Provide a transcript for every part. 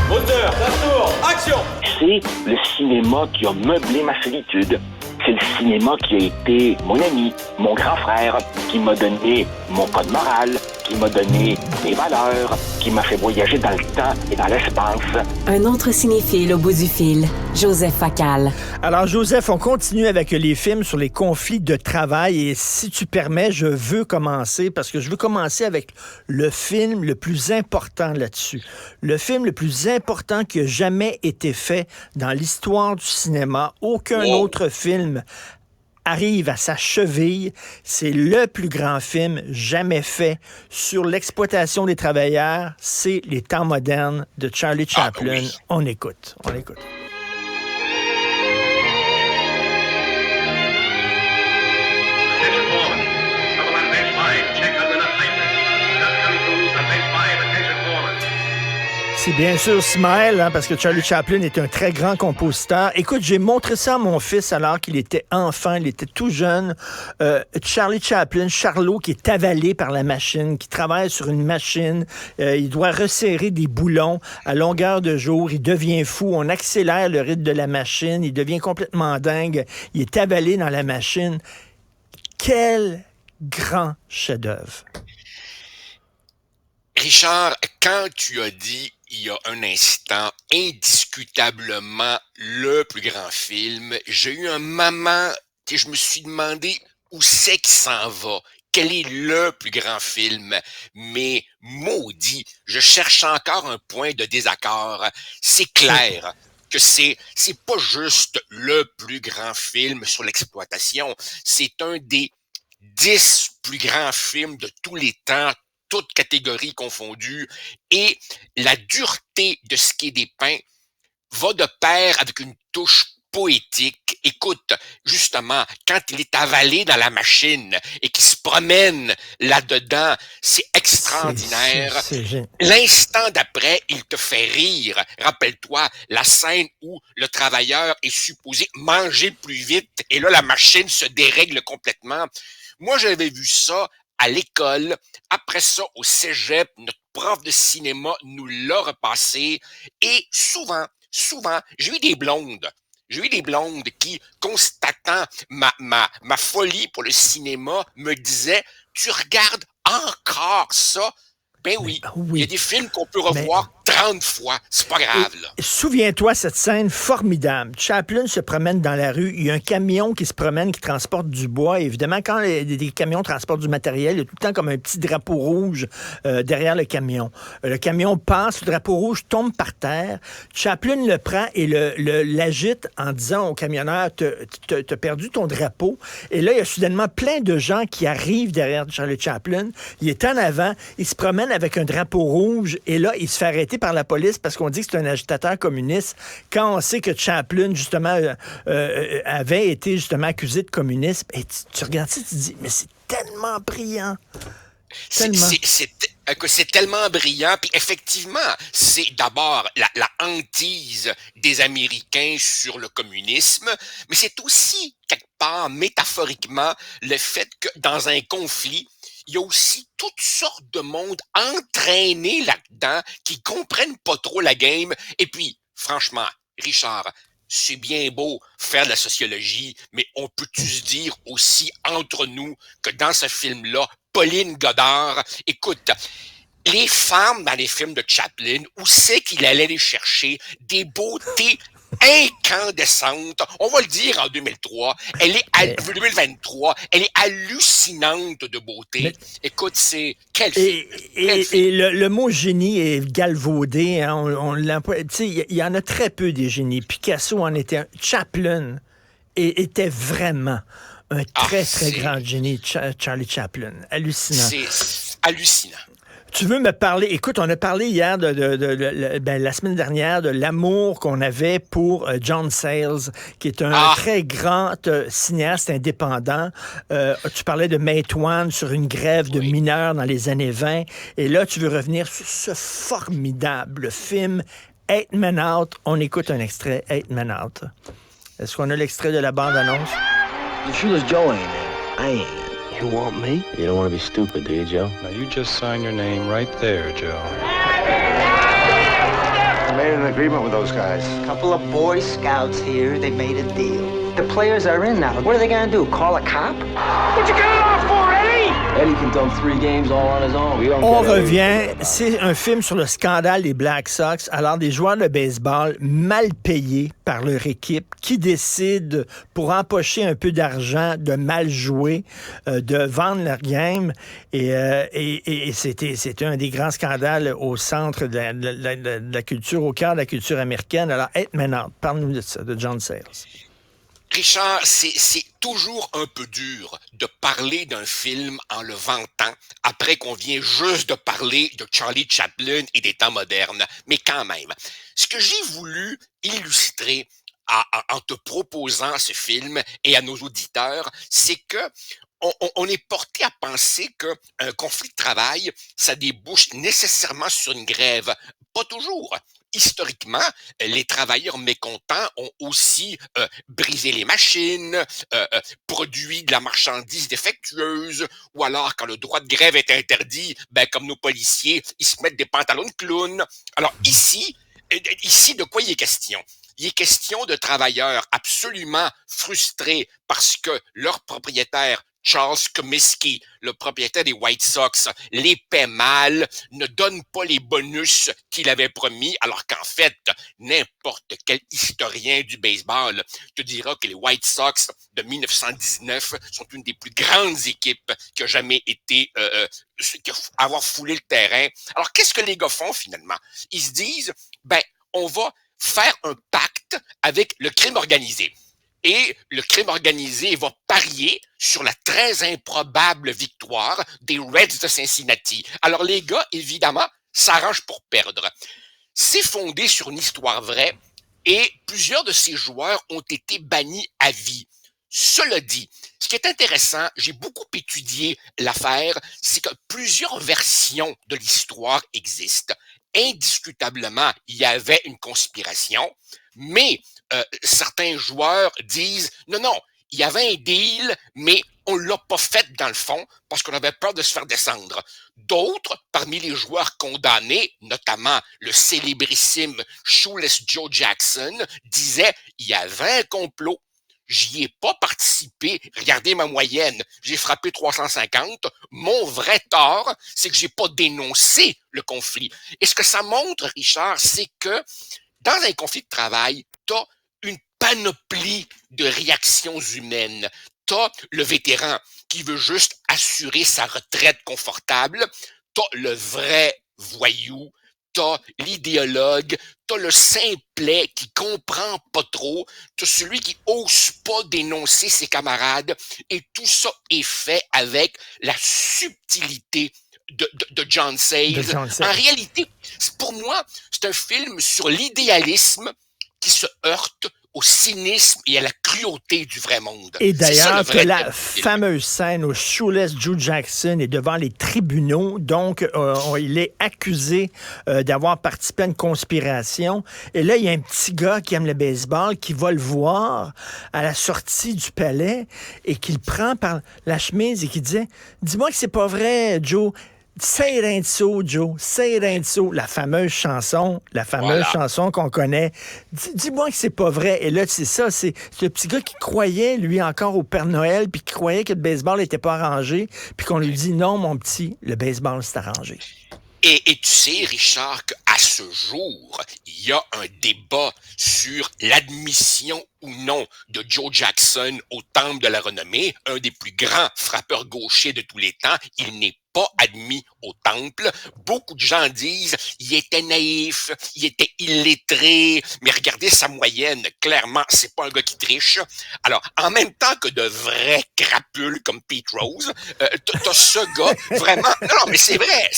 Moteur, ça tourne, action! C'est le cinéma qui a meublé ma solitude. C'est le cinéma qui a été mon ami, mon grand frère, qui m'a donné mon code moral, qui m'a donné mes valeurs, qui m'a fait voyager dans le temps et dans l'espace. Un autre cinéphile au bout du fil, Joseph Facal. Alors, Joseph, on continue avec les films sur les conflits de travail et si tu permets, je veux commencer parce que je veux commencer avec le film le plus important là-dessus. Le film le plus important qui a jamais été fait dans l'histoire du cinéma. Aucun autre film arrive à sa cheville. C'est le plus grand film jamais fait sur l'exploitation des travailleurs. C'est Les temps modernes de Charlie Chaplin. Oui. On écoute. C'est bien sûr Smile, hein, parce que Charlie Chaplin est un très grand compositeur. Écoute, j'ai montré ça à mon fils alors qu'il était enfant, il était tout jeune. Charlie Chaplin, Charlot, qui est avalé par la machine, qui travaille sur une machine. Il doit resserrer des boulons à longueur de jour. Il devient fou. On accélère le rythme de la machine. Il devient complètement dingue. Il est avalé dans la machine. Quel grand chef-d'œuvre. Richard, quand tu as dit il y a un instant, indiscutablement le plus grand film, j'ai eu un moment que je me suis demandé où c'est qu'il s'en va. Quel est le plus grand film? Mais maudit, je cherche encore un point de désaccord. C'est clair que c'est pas juste le plus grand film sur l'exploitation. C'est un des 10 plus grands films de tous les temps, toutes catégories confondues, et la dureté de ce qui est dépeint va de pair avec une touche poétique. Écoute, justement, quand il est avalé dans la machine et qu'il se promène là-dedans, c'est extraordinaire. L'instant d'après, il te fait rire. Rappelle-toi la scène où le travailleur est supposé manger plus vite et là, la machine se dérègle complètement. Moi, j'avais vu ça à l'école. Après ça, au cégep, notre prof de cinéma nous l'a repassé. Et souvent, j'ai eu des blondes. Qui, constatant ma folie pour le cinéma, me disaient « Tu regardes encore ça? » Ben oui, il y a des films qu'on peut revoir 30 fois. C'est pas grave, là. Souviens-toi cette scène formidable. Chaplin se promène dans la rue. Il y a un camion qui se promène, qui transporte du bois. Et évidemment, quand des camions transportent du matériel, il y a tout le temps comme un petit drapeau rouge derrière le camion. Le camion passe, le drapeau rouge tombe par terre. Chaplin le prend et l'agite en disant au camionneur, t'as perdu ton drapeau. Et là, il y a soudainement plein de gens qui arrivent derrière Charlie Chaplin. Il est en avant, il se promène avec un drapeau rouge et là, il se fait arrêter par la police parce qu'on dit que c'est un agitateur communiste quand on sait que Chaplin, justement, avait été justement accusé de communisme. Et tu regardes ça, tu te dis, mais c'est tellement brillant. C'est tellement brillant. Puis effectivement, c'est d'abord la hantise des Américains sur le communisme, mais c'est aussi, quelque part, métaphoriquement, le fait que dans un conflit, il y a aussi toutes sortes de monde entraînés là-dedans qui comprennent pas trop la game. Et puis, franchement, Richard, c'est bien beau faire de la sociologie, mais on peut-tu se dire aussi entre nous que dans ce film-là, Pauline Godard, écoute, les femmes dans les films de Chaplin, où c'est qu'il allait les chercher des beautés incandescente, on va le dire en 2023, 2023, elle est hallucinante de beauté. Mais, écoute, c'est quel film. Et le mot génie est galvaudé, hein, il y en a très peu des génies. Picasso en était un. Chaplin était vraiment un très grand génie, Charlie Chaplin. Hallucinant. C'est hallucinant. Tu veux me parler, écoute, on a parlé hier, la semaine dernière, de l'amour qu'on avait pour John Sayles, qui est un très grand cinéaste indépendant. Tu parlais de Matewan sur une grève de mineurs dans les années 20. Et là, tu veux revenir sur ce formidable film, Eight Men Out. On écoute un extrait, Eight Men Out. Est-ce qu'on a l'extrait de la bande-annonce? You sure as Joe ain't in. I ain't. You want me? You don't want to be stupid, do you, Joe? Now, you just sign your name right there, Joe. I made an agreement with those guys. Couple of Boy Scouts here, they made a deal. The players are in now. What are they gonna do, call a cop? What you get it off for, Eddie? Eddie can dump 3 games all on his own. We don't On get Eddie. revient, c'est un film sur le scandale des Black Sox. Alors, des joueurs de baseball mal payés par leur équipe qui décident, pour empocher un peu d'argent, de mal jouer, de vendre leur game. Et c'était un des grands scandales au centre de la culture, au cœur de la culture américaine. Alors, Eight Men Out, parle-nous de ça, de John Sayles. Richard, c'est toujours un peu dur de parler d'un film en le vantant après qu'on vient juste de parler de Charlie Chaplin et des temps modernes. Mais quand même, ce que j'ai voulu illustrer en te proposant ce film et à nos auditeurs, c'est que on est porté à penser qu'un conflit de travail, ça débouche nécessairement sur une grève. Pas toujours. Historiquement, les travailleurs mécontents ont aussi brisé les machines, produit de la marchandise défectueuse, ou alors quand le droit de grève est interdit, comme nos policiers, ils se mettent des pantalons de clown. Alors ici, de quoi il est question? Il est question de travailleurs absolument frustrés parce que leur propriétaire, Charles Comiskey, le propriétaire des White Sox, les paie mal, ne donne pas les bonus qu'il avait promis, alors qu'en fait, n'importe quel historien du baseball te dira que les White Sox de 1919 sont une des plus grandes équipes qui a jamais été avoir foulé le terrain. Alors, qu'est-ce que les gars font finalement? Ils se disent, on va faire un pacte avec le crime organisé. Et le crime organisé va parier sur la très improbable victoire des Reds de Cincinnati. Alors les gars, évidemment, s'arrangent pour perdre. C'est fondé sur une histoire vraie et plusieurs de ces joueurs ont été bannis à vie. Cela dit, ce qui est intéressant, j'ai beaucoup étudié l'affaire, c'est que plusieurs versions de l'histoire existent. Indiscutablement, il y avait une conspiration, mais certains joueurs disent non, il y avait un deal, mais on l'a pas fait dans le fond parce qu'on avait peur de se faire descendre. D'autres, parmi les joueurs condamnés, notamment le célébrissime Shoeless Joe Jackson, disaient il y avait un complot. J'y ai pas participé. Regardez ma moyenne. J'ai frappé 350. Mon vrai tort, c'est que j'ai pas dénoncé le conflit. Et ce que ça montre, Richard, c'est que dans un conflit de travail, t'as une panoplie de réactions humaines. T'as le vétéran qui veut juste assurer sa retraite confortable. T'as le vrai voyou. T'as l'idéologue, t'as le simplet qui comprend pas trop, t'as celui qui ose pas dénoncer ses camarades, et tout ça est fait avec la subtilité de John Sayles. En réalité, pour moi, c'est un film sur l'idéalisme qui se heurte au cynisme et à la cruauté du vrai monde. Et d'ailleurs, que la fameuse scène où Shoeless Joe Jackson est devant les tribunaux, donc il est accusé d'avoir participé à une conspiration. Et là, il y a un petit gars qui aime le baseball qui va le voir à la sortie du palais et qui le prend par la chemise et qui dit « Dis-moi que c'est pas vrai, Joe. » Say it ain't so, Joe. Say it ain't so. La fameuse chanson qu'on connaît. Dis-moi que c'est pas vrai. Et là, c'est ça. C'est le petit gars qui croyait, lui, encore au Père Noël, puis qui croyait que le baseball n'était pas arrangé, puis qu'on lui dit non, mon petit, le baseball, c'est arrangé. Et tu sais, Richard, qu'à ce jour, il y a un débat sur l'admission ou non de Joe Jackson au Temple de la Renommée, un des plus grands frappeurs gauchers de tous les temps. Il n'est pas admis au temple. Beaucoup de gens disent il était naïf, il était illettré, mais regardez sa moyenne, clairement, c'est pas un gars qui triche. Alors, en même temps que de vrais crapules comme Pete Rose, t'as ce gars vraiment... Non, mais c'est vrai.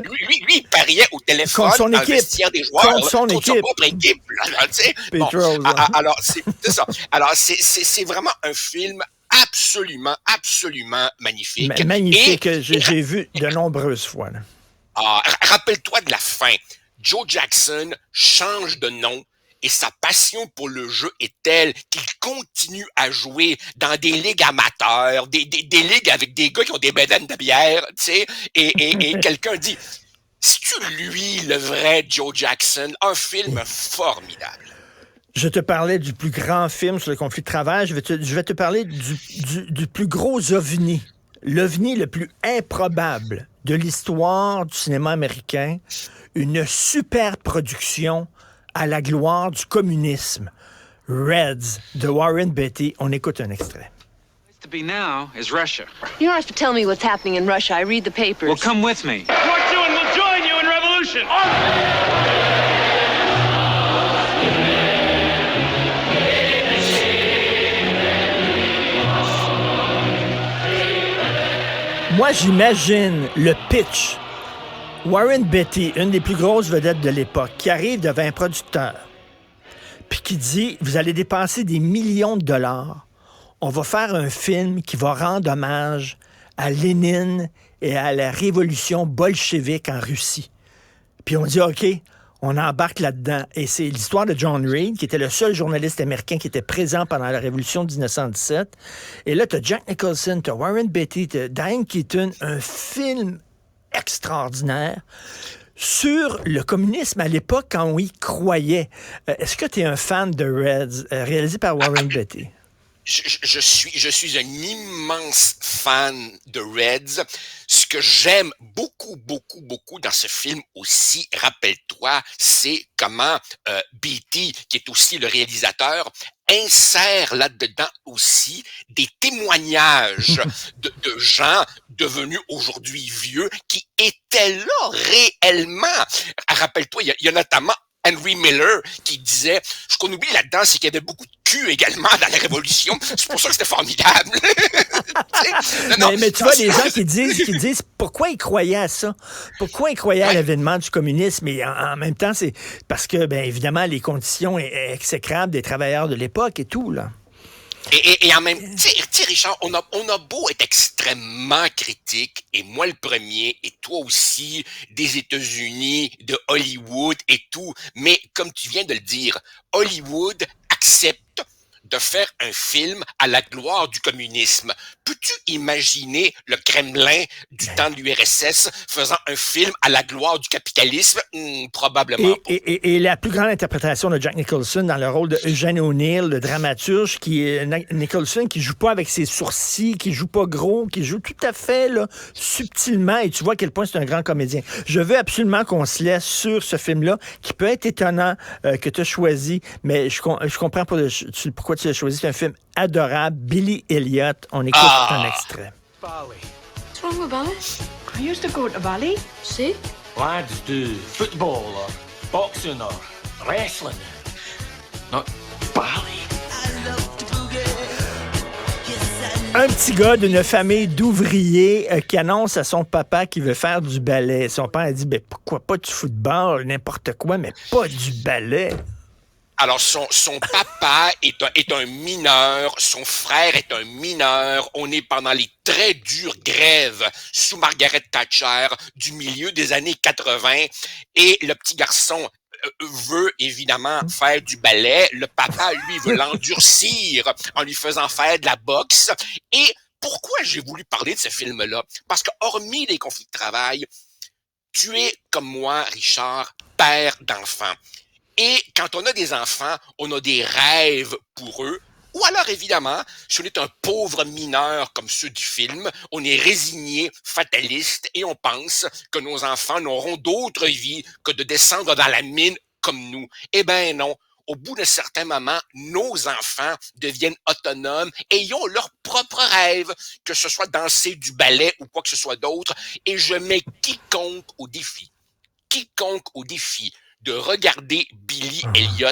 Lui, il pariait au téléphone dans le vestiaire des joueurs, contre son propre équipe. Là, tu sais. Bon, Rose, alors, c'est ça. Alors, c'est vraiment un film absolument magnifique. Magnifique, j'ai vu de nombreuses fois. Là. Rappelle-toi de la fin. Joe Jackson change de nom et sa passion pour le jeu est telle qu'il continue à jouer dans des ligues amateurs, des ligues avec des gars qui ont des bédaines de bière, tu sais, et quelqu'un dit, c'est-tu lui le vrai Joe Jackson? Un film formidable. Je te parlais du plus grand film sur le conflit de travail. Je vais te parler du plus gros ovni. L'ovni le plus improbable de l'histoire du cinéma américain. Une super production à la gloire du communisme. Reds, de Warren Beatty. On écoute un extrait. To be now is Russia. You don't have to tell me what's happening in Russia. I read the papers. Well, come with me. War II and we'll join you in revolution. Moi, j'imagine le pitch. Warren Beatty, une des plus grosses vedettes de l'époque, qui arrive devant un producteur, puis qui dit, vous allez dépenser des millions de dollars. On va faire un film qui va rendre hommage à Lénine et à la révolution bolchevique en Russie. Puis on dit, OK, on embarque là-dedans. Et c'est l'histoire de John Reed, qui était le seul journaliste américain qui était présent pendant la révolution de 1917. Et là, tu as Jack Nicholson, tu as Warren Beatty, tu as Diane Keaton, un film extraordinaire sur le communisme à l'époque quand on y croyait. Est-ce que tu es un fan de Reds, réalisé par Warren Beatty? Je suis un immense fan de Reds. Ce que j'aime beaucoup dans ce film aussi, rappelle-toi, c'est comment Beatty, qui est aussi le réalisateur, insère là-dedans aussi des témoignages de gens devenus aujourd'hui vieux qui étaient là réellement. Rappelle-toi, il y a notamment Henry Miller qui disait, ce qu'on oublie là-dedans, c'est qu'il y avait beaucoup de cul également dans la Révolution. C'est pour ça que c'était formidable. mais tu vois, les gens qui disent pourquoi ils croyaient à ça? Pourquoi ils croyaient à l'avènement du communisme? Et en même temps, c'est parce que, bien évidemment, les conditions exécrables des travailleurs de l'époque et tout, là. Et en même temps, tu sais, Richard, on a beau être extrêmement critique, et moi le premier, et toi aussi, des États-Unis, de Hollywood et tout, mais comme tu viens de le dire, Hollywood accepte de faire un film à la gloire du communisme. Peux-tu imaginer le Kremlin du temps de l'URSS faisant un film à la gloire du capitalisme? Probablement pas. Et la plus grande interprétation de Jack Nicholson dans le rôle de Eugene O'Neill, le dramaturge, Nicholson qui joue pas avec ses sourcils, qui joue pas gros, qui joue tout à fait là, subtilement, et tu vois à quel point c'est un grand comédien. Je veux absolument qu'on se laisse sur ce film-là, qui peut être étonnant que tu as choisi, mais je comprends pas pourquoi tu l'as choisi. C'est un film adorable. Billy Elliot. On écoute un extrait. What's wrong with Bali? I used to go to Bali. See? Lads do football or boxing or wrestling. Not Bali. Un petit gars d'une famille d'ouvriers qui annonce à son papa qu'il veut faire du ballet. Son père a dit, ben, pourquoi pas du football, n'importe quoi, mais pas du ballet. Alors, son papa est un mineur, son frère est un mineur. On est pendant les très dures grèves sous Margaret Thatcher du milieu des années 80 et le petit garçon veut évidemment faire du ballet. Le papa, lui, veut l'endurcir en lui faisant faire de la boxe. Et pourquoi j'ai voulu parler de ce film-là? Parce que hormis les conflits de travail, tu es, comme moi, Richard, père d'enfants. Et quand on a des enfants, on a des rêves pour eux. Ou alors, évidemment, si on est un pauvre mineur comme ceux du film, on est résigné, fataliste, et on pense que nos enfants n'auront d'autre vie que de descendre dans la mine comme nous. Eh ben non. Au bout d'un certain moment, nos enfants deviennent autonomes et ont leurs propres rêves, que ce soit danser du ballet ou quoi que ce soit d'autre. Et je mets quiconque au défi de regarder Billy Elliot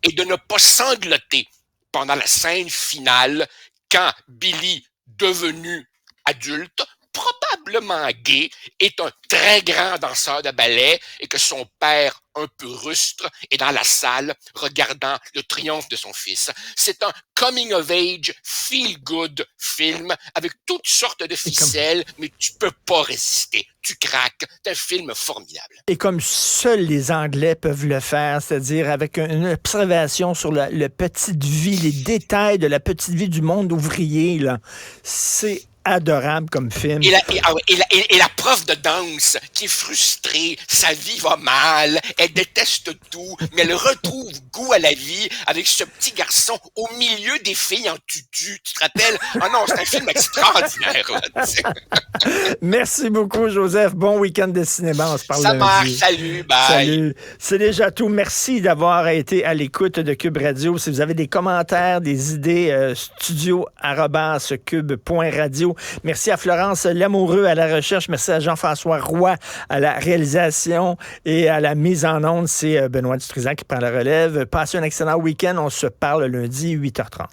et de ne pas sangloter pendant la scène finale quand Billy, devenu adulte, probablement gay, est un très grand danseur de ballet et que son père, un peu rustre, est dans la salle regardant le triomphe de son fils. C'est un coming-of-age, feel-good film avec toutes sortes de ficelles, mais tu peux pas résister. Tu craques. C'est un film formidable. Et comme seuls les Anglais peuvent le faire, c'est-à-dire avec une observation sur la petite vie, les détails de la petite vie du monde ouvrier, là, c'est adorable comme film. Et la prof de danse qui est frustrée, sa vie va mal, elle déteste tout, mais elle retrouve goût à la vie avec ce petit garçon au milieu des filles en tutu. Tu te rappelles? Ah non, c'est un film extraordinaire. Là, merci beaucoup, Joseph. Bon week-end de cinéma. On se parle ça lundi. marche. Salut. Bye. Salut. C'est déjà tout. Merci d'avoir été à l'écoute de Cube Radio. Si vous avez des commentaires, des idées, studio@cube.radio. Merci à Florence Lamoureux à la recherche. Merci à Jean-François Roy à la réalisation et à la mise en onde. C'est Benoît Dutrisac qui prend la relève. Passez un excellent week-end. On se parle lundi 8h30.